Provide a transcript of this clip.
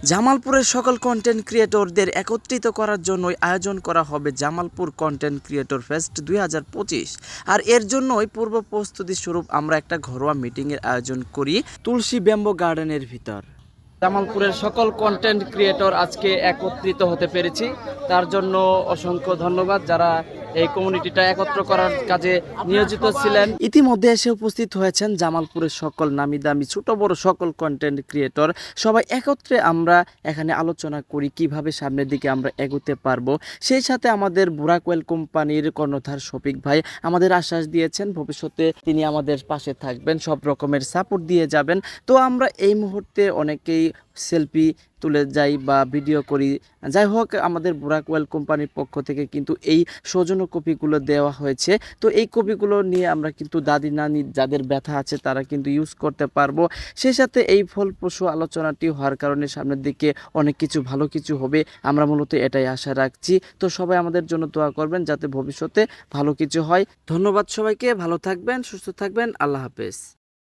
জামালপুরের সকল কন্টেন্ট ক্রিয়েটরদের একত্রিত করার জন্যই আয়োজন করা হবে জামালপুর কন্টেন্ট ক্রিয়েটর ফেস্ট 2025। আর এর জন্যই পূর্ব প্রস্তুতি স্বরূপ আমরা একটা ঘরোয়া মিটিংয়ের আয়োজন করি তুলসী ব্যাম্বো গার্ডেনের ভিতর। জামালপুরের সকল কন্টেন্ট ক্রিয়েটর আজকে একত্রিত হতে পেরেছি, তার জন্য অসংখ্য ধন্যবাদ যারা এই কমিউনিটিটা একত্র করার কাজে নিয়োজিত ছিলেন। ইতিমধ্যে এসে উপস্থিত হয়েছেন জামালপুরের সকল নামি দামি ছোট বড় সকল কন্টেন্ট ক্রিয়েটর। সবাই একত্রে আমরা এখানে আলোচনা করি কিভাবে সামনের দিকে আমরা এগোতে পারবো। সেই সাথে আমাদের বুরাকওয়েল কোম্পানির কর্ণধার শফিক ভাই আমাদের আশ্বাস দিয়েছেন ভবিষ্যতে তিনি আমাদের পাশে থাকবেন, সব রকমের সাপোর্ট দিয়ে যাবেন। তো আমরা এই মুহূর্তে অনেকেই সেলফি তুলে যাই বা ভিডিও করি। যাই হোক, আমাদের বুরাকওয়েল কোম্পানির পক্ষ থেকে কিন্তু এই সৌজন্য কপিগুলো দেওয়া হয়েছে। তো এই কপিগুলো নিয়ে আমরা কিন্তু দাদি নানি যাদের ব্যথা আছে তারা কিন্তু ইউজ করতে পারবো। সেই সাথে এই ফলপ্রসূ আলোচনাটি হওয়ার কারণে সামনের দিকে অনেক কিছু ভালো কিছু হবে, আমরা মূলত এটাই আশা রাখছি। তো সবাই আমাদের জন্য দোয়া করবেন যাতে ভবিষ্যতে ভালো কিছু হয়। ধন্যবাদ সবাইকে, ভালো থাকবেন, সুস্থ থাকবেন, আল্লাহ হাফেজ।